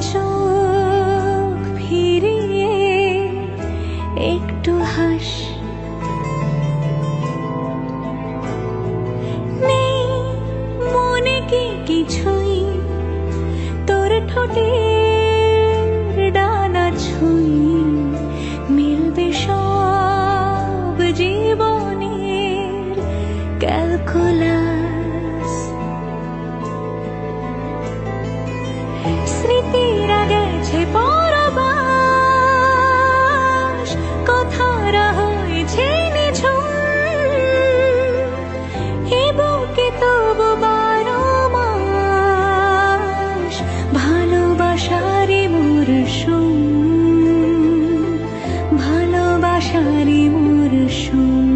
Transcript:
চোখ ফিরিয়ে একটু হাস। নেই মনে কি কিছুই তোর ঠোঁটের ডানা ছুঁই, মিলবে সব জীবনের ক্যালকুলাস। স্মৃতিরা গেছে পরবাস, কথারা হয়েছে নিঝুম, এ বুকে তবু 12 মাস ভালোবাসারই মরশুম, ভালোবাসারই মরশুম।